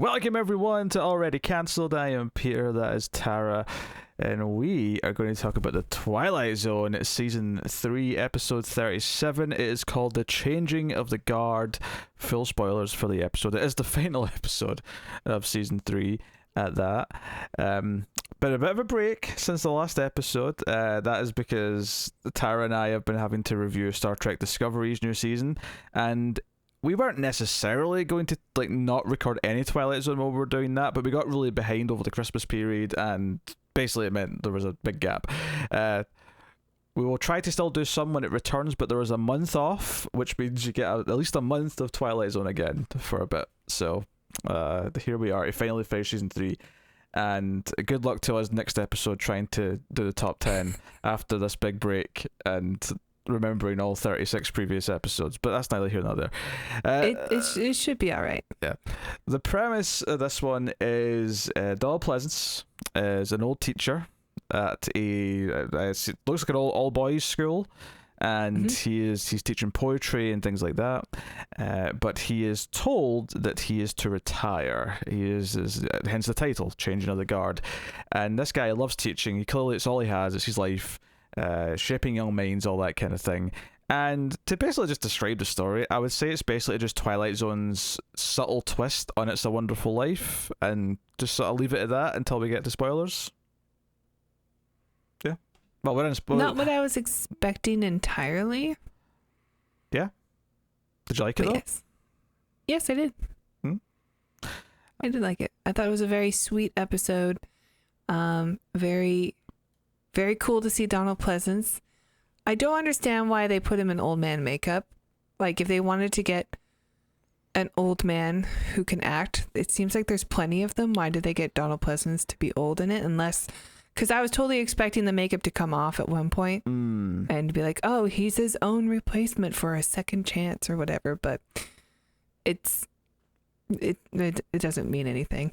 Welcome everyone to Already Cancelled. I am Peter, that is Tara, and we are going to talk about the Twilight Zone, Season 3, Episode 37. It is called The Changing of the Guard. Full spoilers for the episode. It is the final episode of Season 3 at that. But a bit of a break since the last episode. That is because Tara and I have been having to review Star Trek Discovery's new season, and we weren't necessarily going to not record any Twilight Zone while we were doing that, but we got really behind over the Christmas period, and basically it meant there was a big gap. We will try to still do some when it returns, but there was a month off, which means you get at least a month of Twilight Zone again for a bit. So here we are. It finally finished season 3, and good luck to us next episode trying to do the top 10 after this big break and remembering all 36 previous episodes, but that's neither here nor there. It should be all right. Yeah. The premise of this one is Donald Pleasance is an old teacher at it looks like an all boys school, and he's teaching poetry and things like that. But he is told that he is to retire. He is hence the title, Changing of the Guard. And this guy loves teaching. It's all he has. It's his life. Shaping young minds, all that kind of thing. And to basically just describe the story, I would say it's basically just Twilight Zone's subtle twist on It's a Wonderful Life, and just sort of leave it at that until we get to spoilers. Yeah. Well, we're in spoilers. Not what I was expecting entirely. Yeah. Did you like it though? Yes, I did. I did like it. I thought it was a very sweet episode. Very cool to see Donald Pleasance. I don't understand why they put him in old man makeup. Like, if they wanted to get an old man who can act, it seems like there's plenty of them. Why did they get Donald Pleasance to be old in it? Unless, because I was totally expecting the makeup to come off at one point and be like, oh, he's his own replacement for a second chance or whatever. But it doesn't mean anything.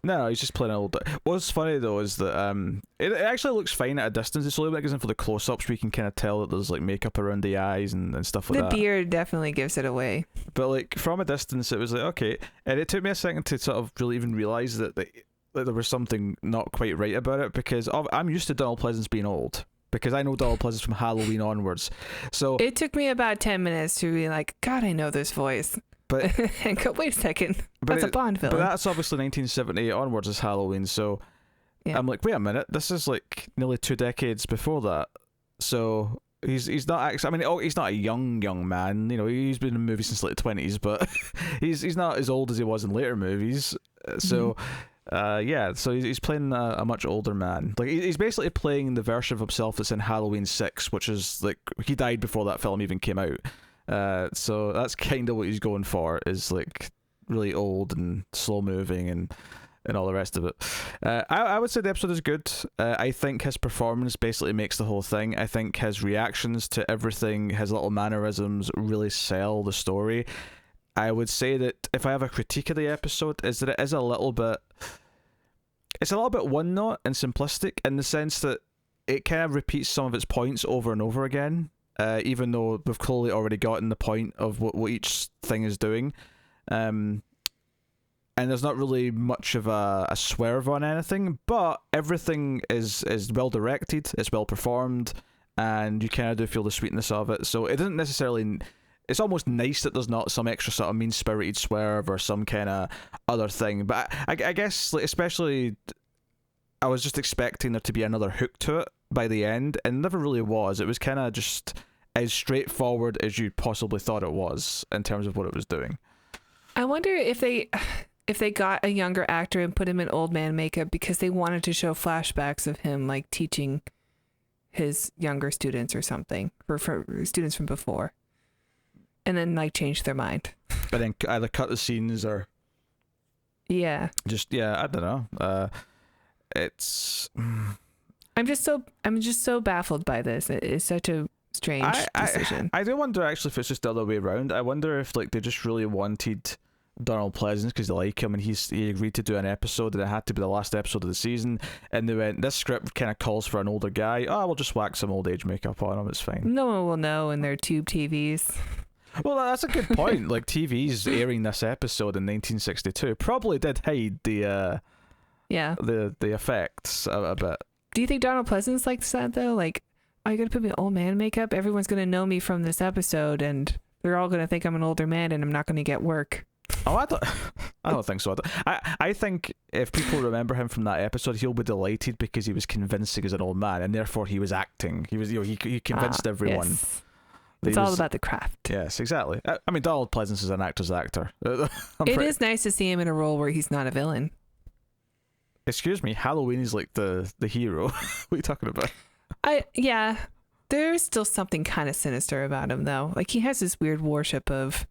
No, he's just playing an old. What's funny though is that it actually looks fine at a distance. It's only when it goes in for the close-ups we can kind of tell that there's like makeup around the eyes and stuff like that. The beard definitely gives it away. But like from a distance, it was like okay, and it took me a second to sort of really even realize that there was something not quite right about it, because I'm used to Donald Pleasance being old, because I know Donald Pleasance from Halloween onwards. So it took me about 10 minutes to be like, God, I know this voice. But and go, wait a second, that's a Bond villain. But that's obviously 1978 onwards is Halloween, so yeah. I'm like, wait a minute, this is like nearly 2 decades before that. So he's not actually. I mean, he's not a young man. You know, he's been in movies since like the 20s, but he's not as old as he was in later movies. So. So he's playing a much older man. Like he's basically playing the version of himself that's in Halloween 6, which is like he died before that film even came out. So that's kind of what he's going for, is like really old and slow moving and all the rest of it. I would say the episode is good. I think his performance basically makes the whole thing. I think his reactions to everything, his little mannerisms really sell the story. I would say that if I have a critique of the episode, is that it is a little bit one note and simplistic, in the sense that it kind of repeats some of its points over and over again. Even though we've clearly already gotten the point of what each thing is doing. And there's not really much of a swerve on anything, but everything is well directed, it's well performed, and you kind of do feel the sweetness of it. So it doesn't necessarily... It's almost nice that there's not some extra sort of mean-spirited swerve or some kind of other thing. But I guess, like, especially, I was just expecting there to be another hook to it by the end, and it never really was. It was kind of just as straightforward as you possibly thought it was in terms of what it was doing. I wonder if they got a younger actor and put him in old man makeup because they wanted to show flashbacks of him like teaching his younger students or something, or for students from before, and then like change their mind. But then either cut the scenes or I don't know. It's I'm just so baffled by this. It is such a strange decision. I do wonder actually if it's just the other way around. I wonder if like they just really wanted Donald Pleasance because they like him, and he agreed to do an episode, and it had to be the last episode of the season, and they went, this script kind of calls for an older guy. Oh, we'll just whack some old age makeup on him, it's fine. No one will know in their tube TVs. Well, that's a good point. Like, TV's airing this episode in 1962 probably did hide the effects a bit. Do you think Donald Pleasance likes that though? Like, are you gonna put me in old man makeup? Everyone's gonna know me from this episode, and they're all gonna think I'm an older man, and I'm not gonna get work. Oh, I don't think so. I think if people remember him from that episode, he'll be delighted because he was convincing as an old man, and therefore he was acting. He was, he convinced everyone. Yes. It's all about the craft. Yes, exactly. I mean, Donald Pleasance is an actor's actor. It is nice to see him in a role where he's not a villain. Excuse me, Halloween is like the hero. What are you talking about? Yeah. There's still something kind of sinister about him though. Like, he has this weird worship of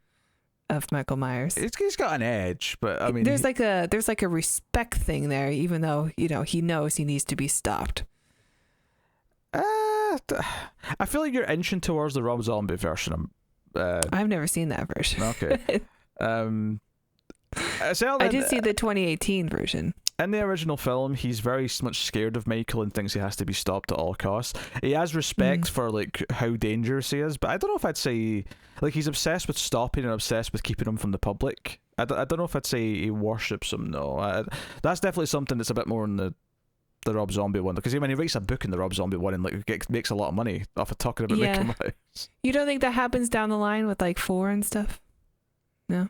Michael Myers. He's got an edge, but I mean, there's like a respect thing there, even though he knows he needs to be stopped. I feel like you're inching towards the Rob Zombie version. I've never seen that version. Okay. I did see the 2018 version. In the original film, he's very much scared of Michael and thinks he has to be stopped at all costs. He has respect for like how dangerous he is, but I don't know if I'd say like he's obsessed with stopping and obsessed with keeping him from the public. I don't know if I'd say he worships him. No, that's definitely something that's a bit more in the Rob Zombie one, because when he writes a book in the Rob Zombie one and like makes a lot of money off of talking about Michael Myers. You don't think that happens down the line with like 4 and stuff? No.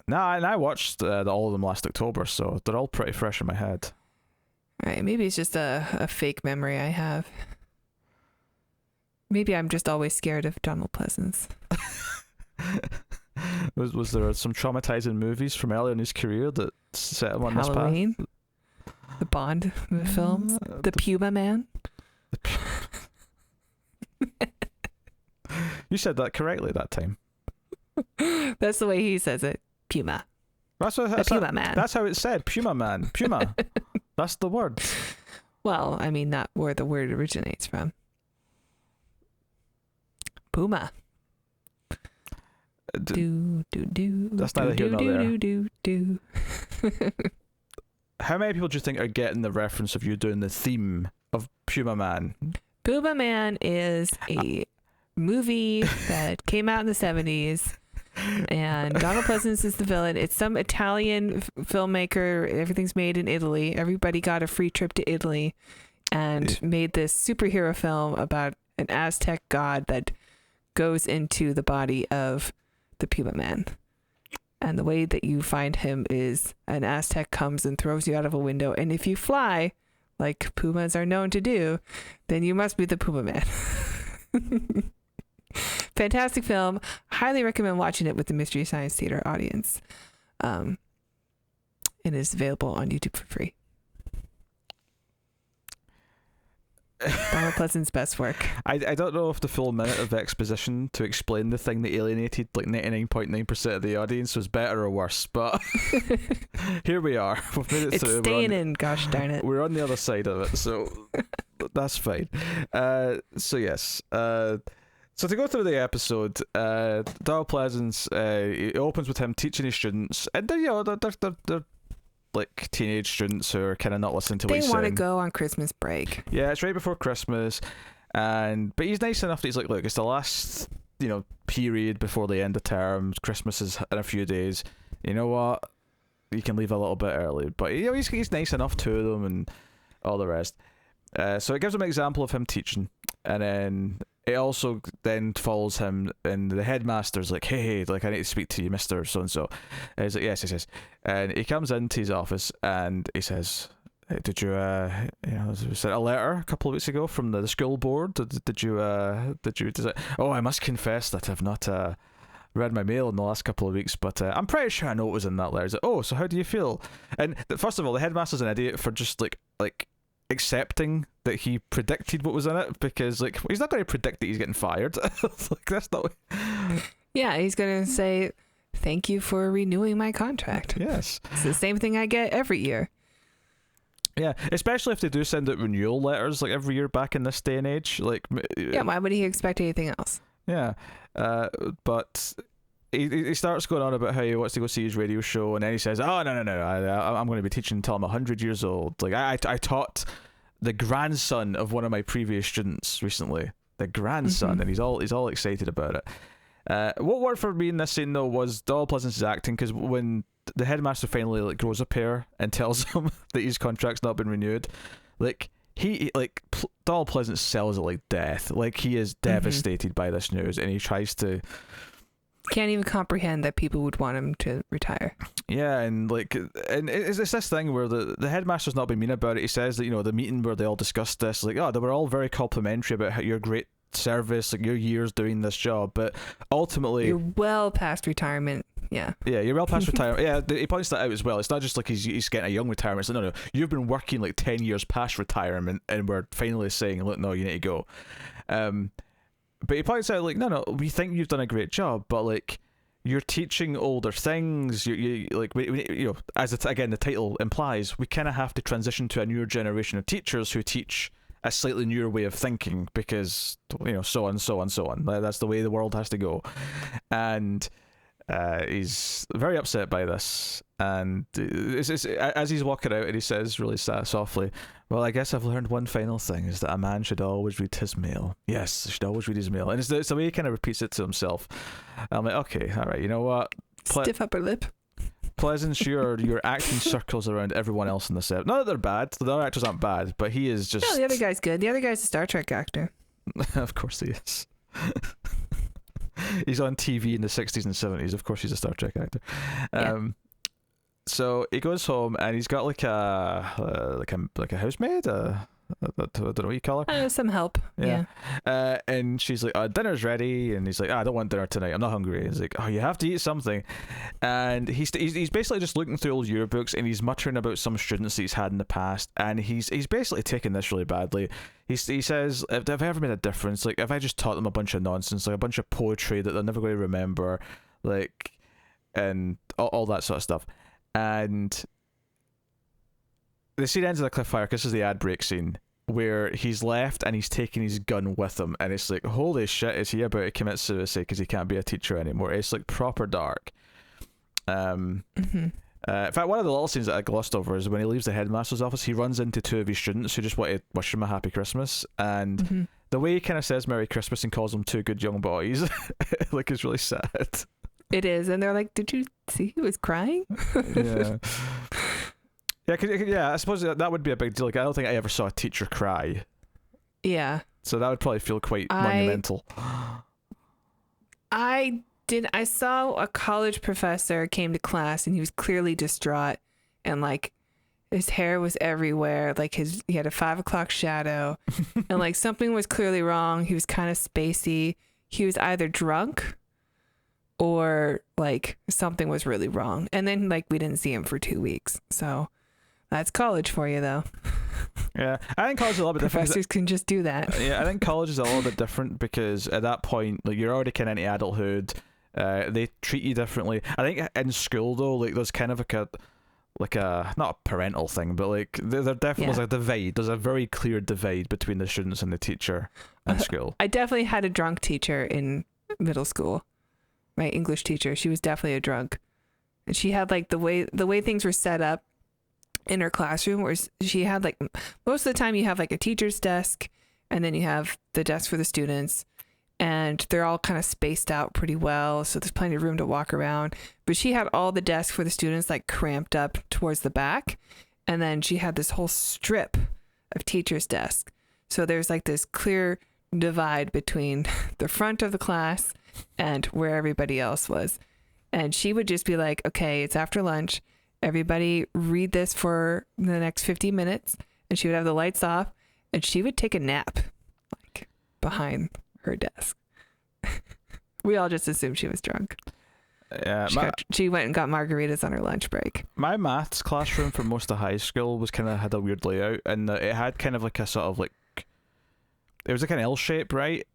Nah, and I watched all of them last October, so they're all pretty fresh in my head. Right, maybe it's just a fake memory I have. Maybe I'm just always scared of Donald Pleasance. Was there some traumatizing movies from earlier in his career that set him on Halloween, this path? The Bond films, the Puma Man. You said that correctly that time. That's the way he says it. Puma. That's Puma Man. That's how it's said. Puma Man. Puma. That's the word. Well, I mean, not where the word originates from. Puma. Do. That's neither here nor there. Do. How many people do you think are getting the reference of you doing the theme of Puma Man? Puma Man is a movie that came out in the 70s. And Donald Pleasance is the villain. It's some Italian filmmaker. Everything's made in Italy. Everybody got a free trip to Italy and made this superhero film about an Aztec god that goes into the body of the Puma Man. And the way that you find him is an Aztec comes and throws you out of a window. And if you fly, like pumas are known to do, then you must be the Puma Man. Fantastic film. Highly recommend watching it with the Mystery Science Theater audience. It is available on YouTube for free. Donald Pleasance's best work. I don't know if the full minute of exposition to explain the thing that alienated like 99.9% of the audience was better or worse, but here we are. We've made it it's through. Staying in, gosh darn it. We're on the other side of it, so that's fine. So yes. So to go through the episode, Donald Pleasance, it opens with him teaching his students, and they're like teenage students who are kind of not listening to what he's saying. They want to go on Christmas break. Yeah, it's right before Christmas, but he's nice enough that he's like, look, it's the last period before the end of term. Christmas is in a few days. You know what? You can leave a little bit early, but he's nice enough to them and all the rest. So it gives them an example of him teaching, and then it also then follows him, and the headmaster's like, hey, like, I need to speak to you, Mr. So-and-so. And he's like, yes. And he comes into his office, and he says, hey, did you, sent a letter a couple of weeks ago from the school board? Did you, oh, I must confess that I've not read my mail in the last couple of weeks, but I'm pretty sure I know what was in that letter. He's like, oh, so how do you feel? And first of all, the headmaster's an idiot for just, like accepting that he predicted what was in it, because like he's not going to predict that he's getting fired. Like, that's not Yeah, he's going to say thank you for renewing my contract. Yes, it's the same thing I get every year. Yeah, especially if they do send out renewal letters like every year back in this day and age. Like, yeah, why would he expect anything else? Yeah, but he starts going on about how he wants to go see his radio show, and then he says, oh, no, I'm going to be teaching until I'm 100 years old. Like, I taught the grandson of one of my previous students recently, the grandson, and he's all excited about it. What worked for me in this scene though was Donald Pleasance's acting, because when the headmaster finally like grows a pair and tells him that his contract's not been renewed, like Donald Pleasance sells it like death. Like he is devastated by this news, and he tries to can't even comprehend that people would want him to retire. Yeah, and it's this thing where the headmaster's not been mean about it. He says that, you know, the meeting where they all discussed this, like, oh, they were all very complimentary about how your great service, like your years doing this job, but ultimately you're well past retirement. Yeah, you're well past retirement. Yeah, he points that out as well. It's not just like he's getting a young retirement. It's like, no, you've been working like 10 years past retirement, and we're finally saying, look, no, you need to go. But he points out, like, no, we think you've done a great job, but like you're teaching older things. You like we you know, as again the title implies, we kind of have to transition to a newer generation of teachers who teach a slightly newer way of thinking, because, you know, so on. That's the way the world has to go, and he's very upset by this. And it's as he's walking out, and he says really softly, well, I guess I've learned one final thing, is that a man should always read his mail. Yes, should always read his mail. And it's the way he kind of repeats it to himself. I'm like, okay, all right, you know what? Stiff upper lip. Pleasance, your acting circles around everyone else in the set. Not that they're bad. The other actors aren't bad, but he is just... No, the other guy's good. The other guy's a Star Trek actor. Of course he is. He's on TV in the 60s and 70s. Of course he's a Star Trek actor. So he goes home, and he's got like a housemaid. I don't know what you call her. Some help. Yeah. And she's like, dinner's ready, and he's like, I don't want dinner tonight. I'm not hungry. He's like, oh, you have to eat something. And he's basically just looking through old yearbooks, and he's muttering about some students that he's had in the past, and he's basically taking this really badly. He says, have I ever made a difference? Like, if I just taught them a bunch of nonsense, like a bunch of poetry that they're never going to remember, like, and all that sort of stuff. And the scene ends on a cliffhanger. This is the ad break scene where he's left and he's taking his gun with him, and it's like, holy shit, is he about to commit suicide because he can't be a teacher anymore? It's like proper dark. In fact, one of the little scenes that I glossed over is when he leaves the headmaster's office, he runs into two of his students who just want to wish him a happy Christmas, and the way he kind of says Merry Christmas and calls them two good young boys, like, is really sad. It is, and they're like, did you see he was crying? Yeah. I suppose that would be a big deal. Like, I don't think I ever saw a teacher cry. Yeah. So that would probably feel quite monumental. I saw a college professor came to class, and he was clearly distraught, and like his hair was everywhere. Like he had a 5 o'clock shadow, and like something was clearly wrong. He was kind of spacey. He was either drunk or like something was really wrong. And then like we didn't see him for 2 weeks. So that's college for you, though. Yeah, I think college is a little bit different. Professors can just do that. Yeah, I think college is a little bit different because at that point, like, you're already kind of into adulthood. They treat you differently. I think in school though, like, there's kind of like a not a parental thing, but like there definitely was a divide. There's a very clear divide between the students and the teacher in school. I definitely had a drunk teacher in middle school. My English teacher, she was definitely a drunk, and she had like the way things were set up in her classroom, where she had like most of the time you have like a teacher's desk, and then you have the desk for the students, and they're all kind of spaced out pretty well, so there's plenty of room to walk around. But she had all the desks for the students like cramped up towards the back, and then she had this whole strip of teacher's desk, so there's like this clear divide between the front of the class and where everybody else was. And she would just be like, okay, it's after lunch, everybody read this for the next 50 minutes, and she would have the lights off, and she would take a nap like behind her desk. We all just assumed she was drunk. Yeah, she went and got margaritas on her lunch break. My maths classroom for most of high school was kind of had a weird layout, and it had kind of like a sort of like, it was like an L shape, right?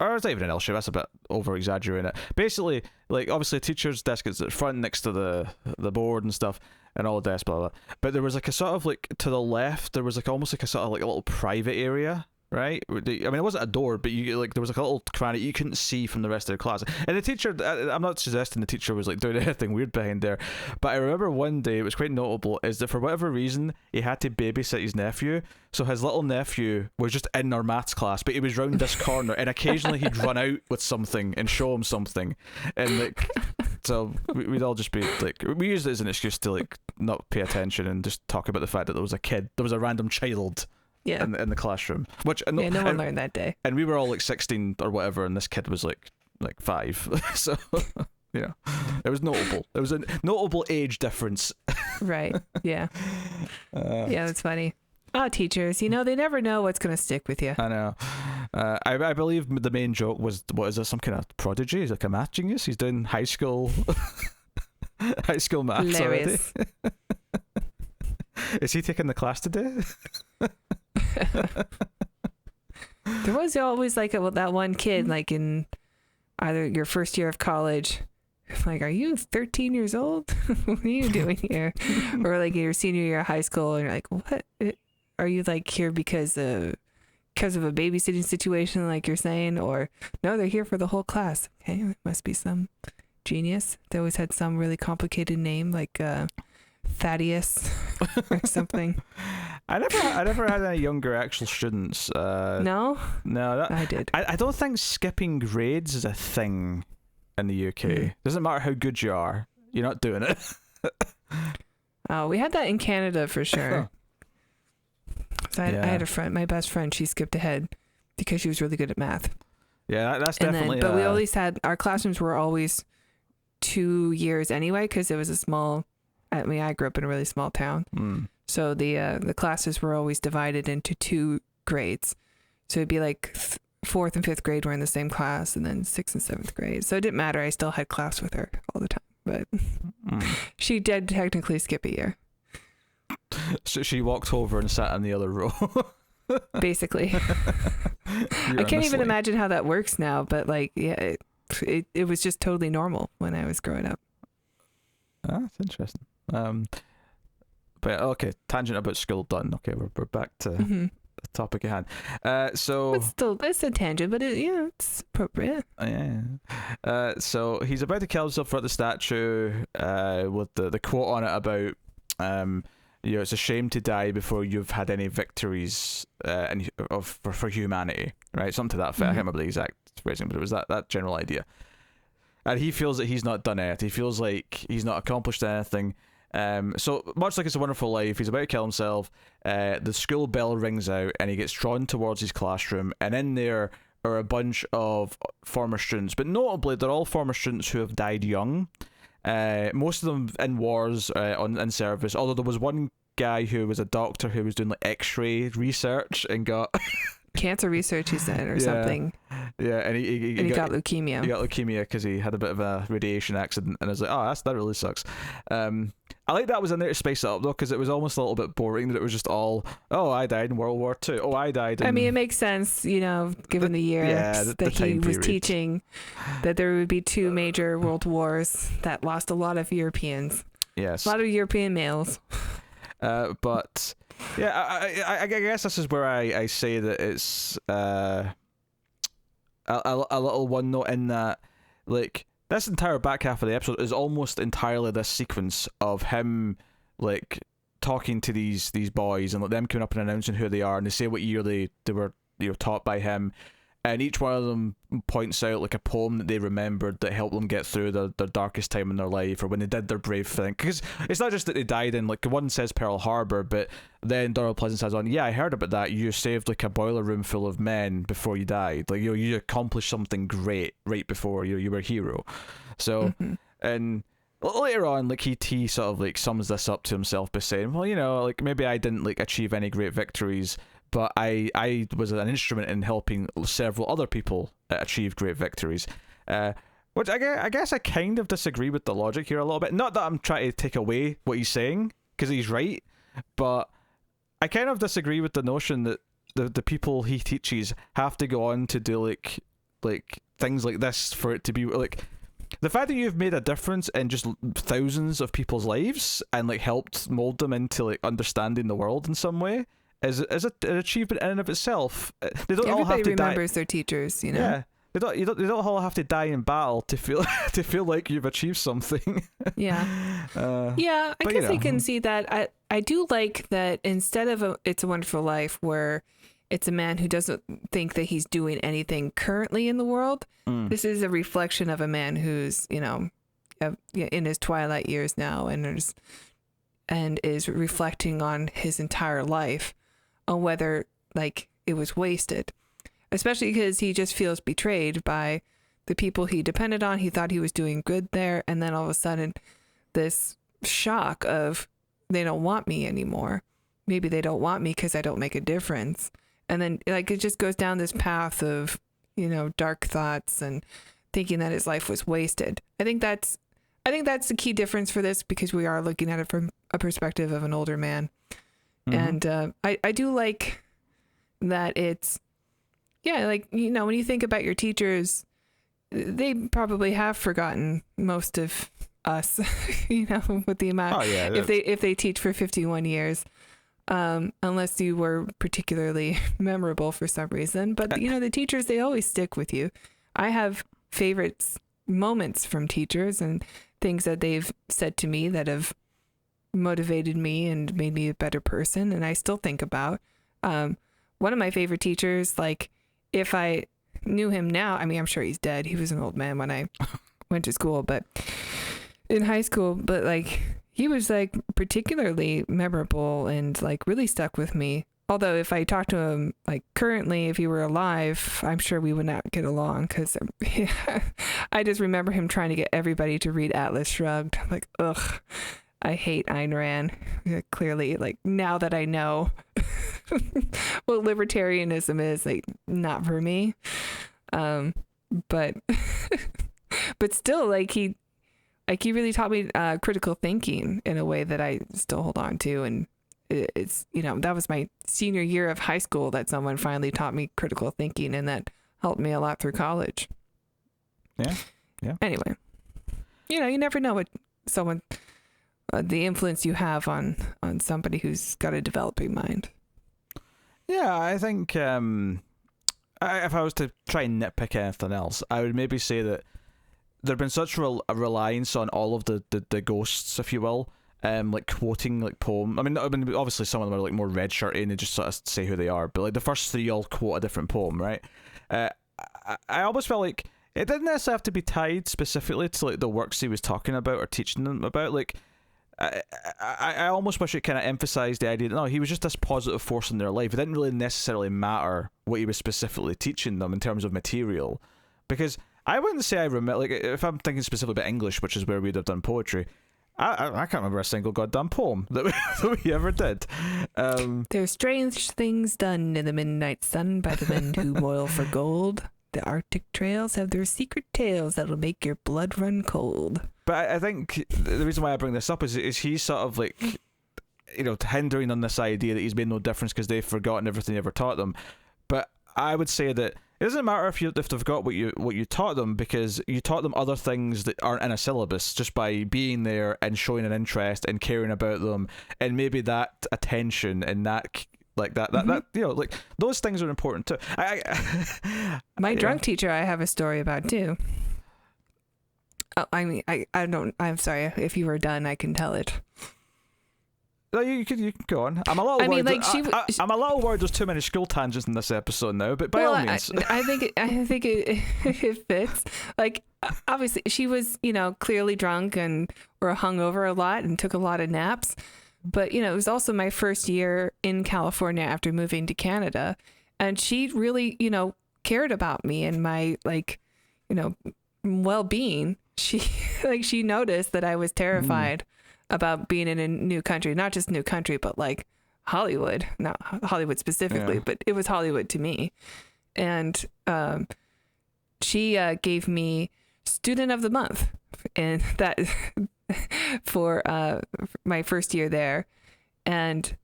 Or it's not even an L shape, that's a bit over exaggerating it. Basically, like, obviously a teacher's desk is at the front next to the board and stuff, and all the desks, blah, blah. But there was like a sort of like, to the left, there was like almost like a sort of like a little private area right? I mean, it wasn't a door, but you like there was like a little cranny you couldn't see from the rest of the class. And the teacher, I'm not suggesting the teacher was like doing anything weird behind there, but I remember one day it was quite notable is that for whatever reason he had to babysit his nephew, so his little nephew was just in our maths class, but he was round this corner, and occasionally he'd run out with something and show him something, and like. So we'd all just be like, we used it as an excuse to like not pay attention and just talk about the fact that there was a random child in the classroom. Which no one learned that day. And we were all like 16 or whatever, and this kid was like 5. So it was notable. There was a notable age difference. Right. Yeah. Yeah, that's funny. Oh, teachers, they never know what's going to stick with you. I know. I believe the main joke was, what is it, some kind of prodigy? He's like a math genius? He's doing high school maths Hilarious. already? Is he taking the class today? There was always like that one kid, like in either your first year of college, like, are you 13 years old? What are you doing here? Or like your senior year of high school, and you're like, what? Are you like here because of a babysitting situation, like you're saying? Or no, they're here for the whole class. Okay, it must be some genius. They always had some really complicated name, like Thaddeus or something. I never had any younger actual students. No, I did. I don't think skipping grades is a thing in the UK. Doesn't matter how good you are, you're not doing it. Oh, we had that in Canada for sure. So I had a friend, my best friend, she skipped ahead because she was really good at math. Yeah, that's definitely. But we always had, our classrooms were always 2 years anyway, because it was a small. I mean, I grew up in a really small town, so the classes were always divided into 2 grades. So it'd be like 4th and 5th grade were in the same class, and then 6th and 7th grade. So it didn't matter. I still had class with her all the time, but she did technically skip a year. So she walked over and sat in the other row. Basically. I can't even imagine how that works now, but like, yeah, it was just totally normal when I was growing up. That's interesting. But okay, tangent about school done. Okay, we're back to the topic at hand. So it's a tangent, but it's appropriate. Yeah. So he's about to kill himself for the statue, with the quote on it about it's a shame to die before you've had any victories for humanity, right? Something to that effect. I can't remember the exact phrasing, but it was that general idea. And he feels that he's not done it. He feels like he's not accomplished anything. So much like It's a Wonderful Life, he's about to kill himself. The school bell rings out, and he gets drawn towards his classroom. And in there are a bunch of former students, but notably, they're all former students who have died young. Most of them in wars, in service. Although there was one guy who was a doctor who was doing like X-ray research and got cancer research, he said, or something. Yeah, and he got leukemia. He got leukemia because he had a bit of a radiation accident, and I was like, oh, that really sucks. I like that was in there to spice it up though, because it was almost a little bit boring that it was just all, oh, I died in World War II. Oh, I died. I mean, it makes sense, given the year that he was teaching, that there would be 2 major world wars that lost a lot of Europeans. Yes, a lot of European males. But yeah, I guess this is where I say that it's a little one note in that, like, this entire back half of the episode is almost entirely this sequence of him like talking to these boys and like them coming up and announcing who they are, and they say what year they were taught by him, and each one of them points out like a poem that they remembered that helped them get through their darkest time in their life, or when they did their brave thing. Because it's not just that they died in, like, one says Pearl Harbor, but then Donald Pleasance says on, yeah, I heard about that, you saved like a boiler room full of men before you died, like, you accomplished something great right before you were a hero. So and later on, like, he sort of like sums this up to himself by saying, well, like, maybe I didn't like achieve any great victories, but I was an instrument in helping several other people achieve great victories. Which I guess I kind of disagree with the logic here a little bit. Not that I'm trying to take away what he's saying, because he's right, but I kind of disagree with the notion that the people he teaches have to go on to do like things like this for it to be like. The fact that you've made a difference in just thousands of people's lives and like helped mold them into like understanding the world in some way an achievement in and of itself. They don't all have Everybody to die. remembers their teachers, you know. Yeah, they don't all have to die in battle to feel to feel like you've achieved something. Yeah. Yeah, I but, guess you know. I can see that. I do like that instead of It's a Wonderful Life, where it's a man who doesn't think that he's doing anything currently in the world. This is a reflection of a man who's, you know, in his twilight years now, and is reflecting on his entire life, on whether like it was wasted, especially because he just feels betrayed by the people he depended on. He thought he was doing good there, and then all of a sudden this shock of they don't want me anymore. Maybe they don't want me because I don't make a difference. And then like it just goes down this path of, you know, dark thoughts and thinking that his life was wasted. I think that's the key difference for this, because we are looking at it from a perspective of an older man. And I do like that it's, yeah, like, you know, when you think about your teachers, they probably have forgotten most of us, you know, with the amount, if they teach for 51 years, unless you were particularly memorable for some reason. But, you know, the teachers, they always stick with you. I have favorites, moments from teachers and things that they've said to me that have motivated me and made me a better person, and I still think about. One of my favorite teachers, like if I knew him now, I mean, I'm sure he's dead. He was an old man when I went to school, but in high school, but like he was like particularly memorable and like really stuck with me. Although if I talked to him like currently, if he were alive, I'm sure we would not get along, because I just remember him trying to get everybody to read Atlas Shrugged. Like, ugh, I hate Ayn Rand. Clearly, like now that I know what libertarianism is, like not for me. But but still, like he really taught me critical thinking in a way that I still hold on to. And it's, you know, that was my senior year of high school that someone finally taught me critical thinking, and that helped me a lot through college. Yeah. Anyway, you know, you never know what someone, the influence you have on somebody who's got a developing mind. Yeah, I think if I was to try and nitpick anything else, I would maybe say that there'd been such a reliance on all of the ghosts, if you will, like quoting like poem. I mean, obviously some of them are like more red shirty and they just sort of say who they are, but like the first three all quote a different poem, right? I almost felt like it didn't necessarily have to be tied specifically to like the works he was talking about or teaching them about. Like I almost wish it kind of emphasized the idea that no, he was just this positive force in their life. It didn't really necessarily matter what he was specifically teaching them in terms of material, because I wouldn't say I remember, like if I'm thinking specifically about English, which is where we'd have done poetry, I can't remember a single goddamn poem that we ever did. There's strange things done in the midnight sun by the men who moil for gold. The Arctic trails have their secret tales that'll make your blood run cold. But I think the reason why I bring this up is he's sort of like, you know, hindering on this idea that he's made no difference because they've forgotten everything you ever taught them. But I would say that it doesn't matter if they've got what you taught them, because you taught them other things that aren't in a syllabus just by being there and showing an interest and caring about them, and maybe that attention and that like that you know, like those things are important too. My drunk teacher, I have a story about too. Oh, I mean, I'm sorry if you were done, I can tell it. No, you can go on. I'm a little worried. Like I'm a little worried. There's too many school tangents in this episode now, but by all means, I think it fits. Like obviously, she was, you know, clearly drunk and or hungover a lot and took a lot of naps. But you know, it was also my first year in California after moving to Canada, and she really, you know, cared about me and my, like, you know, well-being. She noticed that I was terrified about being in a new country, not just new country, but like Hollywood, not Hollywood specifically, but it was Hollywood to me. And she gave me Student of the Month, and that for my first year there. And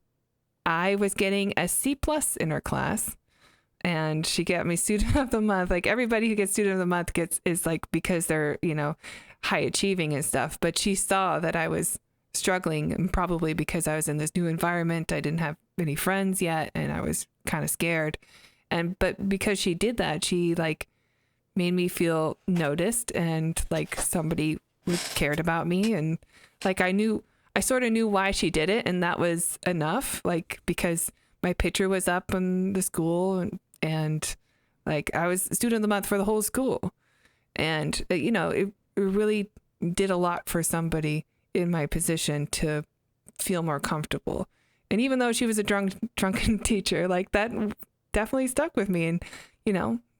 I was getting a C+ in her class, and she got me Student of the Month. Like everybody who gets Student of the Month is like because they're, you know, high achieving and stuff. But she saw that I was struggling, and probably because I was in this new environment. I didn't have any friends yet, and I was kind of scared. But because she did that, she like made me feel noticed and like somebody cared about me, and like I sort of knew why she did it, and that was enough. Like, because my picture was up in the school, and like I was student of the month for the whole school, and it really did a lot for somebody in my position to feel more comfortable. And even though she was a drunken teacher, like that definitely stuck with me, and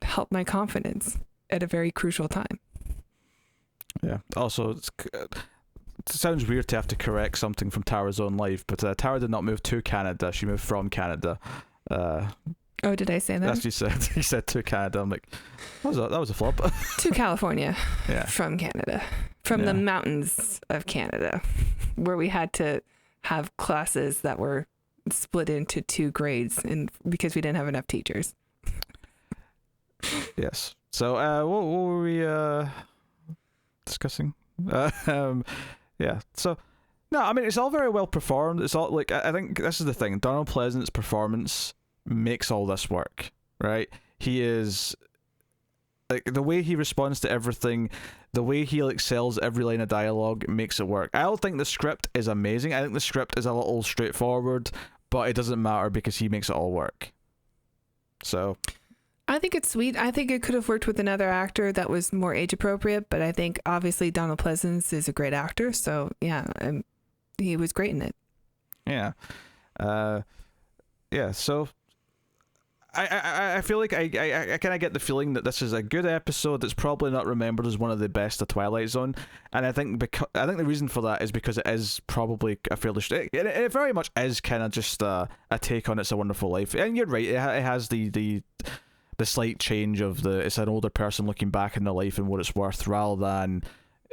helped my confidence at a very crucial time. Yeah. Also, it sounds weird to have to correct something from Tara's own life, but Tara did not move to Canada. She moved from Canada. Oh, did I say that? As you said. You said to Canada. I'm like, that was a flop. To California. Yeah. From Canada. From the mountains of Canada, where we had to have classes that were split into 2 grades, and because we didn't have enough teachers. Yes. So, what were we discussing? Yeah. So, no, I mean, it's all very well performed. It's all like, I think this is the thing. Donald Pleasant's performance makes all this work, right? He is like, the way he responds to everything, the way he like sells every line of dialogue makes it work. I don't think the script is amazing. I think the script is a little straightforward, but it doesn't matter because he makes it all work. So I think it's sweet. I think it could have worked with another actor that was more age appropriate, but I think obviously Donald Pleasance is a great actor, so yeah, he was great in it. Yeah. Yeah, so I feel like I kind of get the feeling that this is a good episode that's probably not remembered as one of the best of Twilight Zone, and I think the reason for that is because it is probably a fairly it very much is kind of just a take on It's a Wonderful Life, and you're right, it has the slight change of it's an older person looking back in their life and what it's worth rather than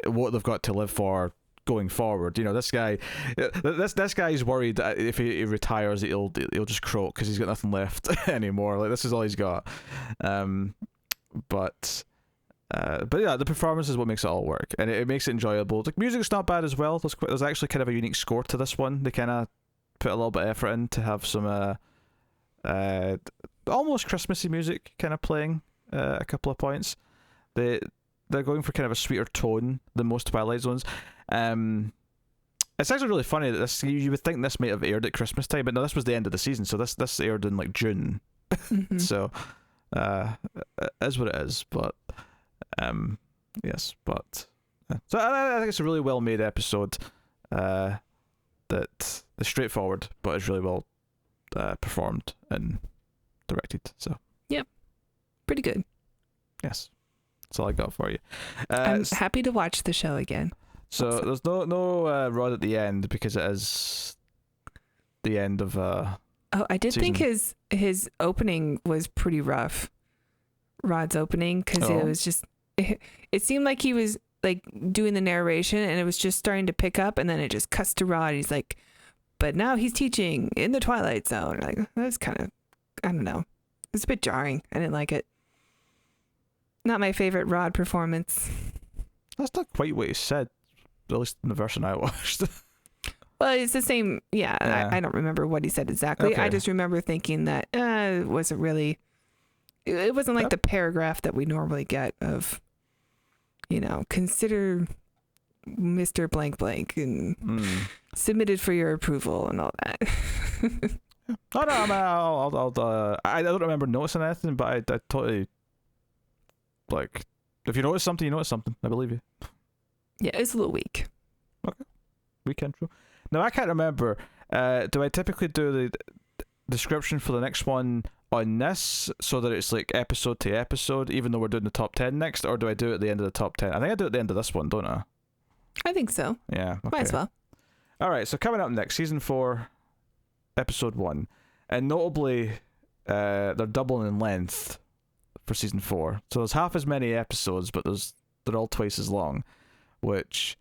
what they've got to live for going forward. This guy's worried that if he retires, he'll just croak because he's got nothing left anymore. Like, this is all he's got. But yeah, the performance is what makes it all work, and it makes it enjoyable. The music's not bad as well. There's actually kind of a unique score to this one. They kind of put a little bit of effort in to have some almost Christmassy music kind of playing a couple of points. They're going for kind of a sweeter tone than most Twilight Zones. It's actually really funny that you would think this might have aired at Christmas time, but no, this was the end of the season, so this aired in like June. Mm-hmm. So it is what it is, but yes, but so I think it's a really well made episode that is straightforward but is really well performed and directed. So yep, pretty good. Yes, that's all I got for you. I'm happy to watch the show again. So also, there's no Rod at the end because it is the end of oh, I did season. think his opening was pretty rough. Rod's opening, because it was just it seemed like he was like doing the narration and it was just starting to pick up, and then it just cuts to Rod. He's like, but now he's teaching in the Twilight Zone. Like, that's kind of, I don't know. It's a bit jarring. I didn't like it. Not my favorite Rod performance. That's not quite what he said, at least in the version I watched. Well, it's the same. Yeah, yeah. I don't remember what he said exactly. Okay. I just remember thinking that it wasn't really, it wasn't like the paragraph that we normally get of, consider Mr. Blank Blank and submitted for your approval and all that. Oh no, I don't remember noticing anything, but I totally, like, if you notice something, you notice something. I believe you. Yeah, it's a little weak. Okay, weak intro. Now I can't remember. Do I typically do the description for the next one on this so that it's like episode to episode, even though we're doing the top 10 next, or do I do it at the end of the top 10? I think I do it at the end of this one, don't I? I think so. Yeah. Okay. Might as well. All right. So coming up next, season 4, episode 1, and notably, they're doubling in length for season 4. So there's half as many episodes, but they're all twice as long, which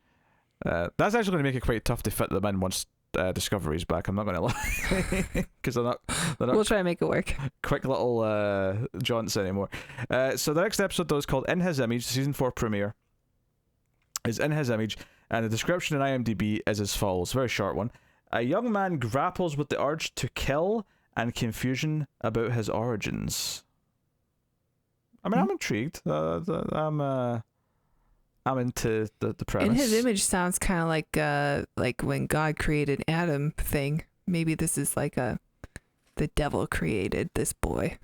that's actually going to make it quite tough to fit them in once Discovery's back. I'm not going to lie, because they're not. We'll try and make it work. Quick little jaunts anymore. So the next episode though is called In His Image. Season 4 premiere is In His Image, And the description in IMDb is as follows, very short one. A young man grapples with the urge to kill and confusion about his origins. I mean, I'm intrigued. I'm into the premise. And his image sounds kind of like when God created Adam thing. Maybe this is like the devil created this boy.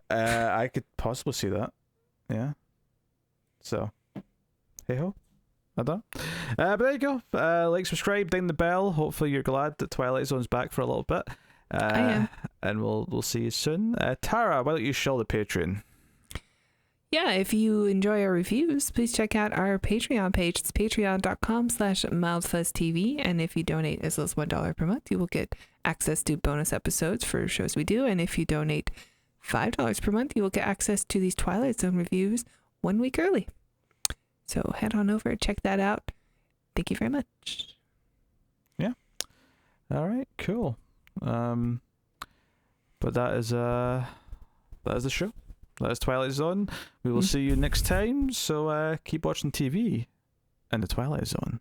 I could possibly see that. Yeah. So, hey ho. I don't know. But there you go. Like, subscribe, ding the bell. Hopefully you're glad that Twilight Zone's back for a little bit. I am. And we'll see you soon. Tara, why don't you show the Patreon? Yeah, if you enjoy our reviews, please check out our Patreon page. It's patreon.com/mildfuzztv. And if you donate as little as $1 per month, you will get access to bonus episodes for shows we do. And if you donate $5 per month, you will get access to these Twilight Zone reviews 1 week early. So head on over, check that out. Thank you very much. Yeah. All right, cool. But that is the show. That is Twilight Zone. We will see you next time. So keep watching TV in the Twilight Zone.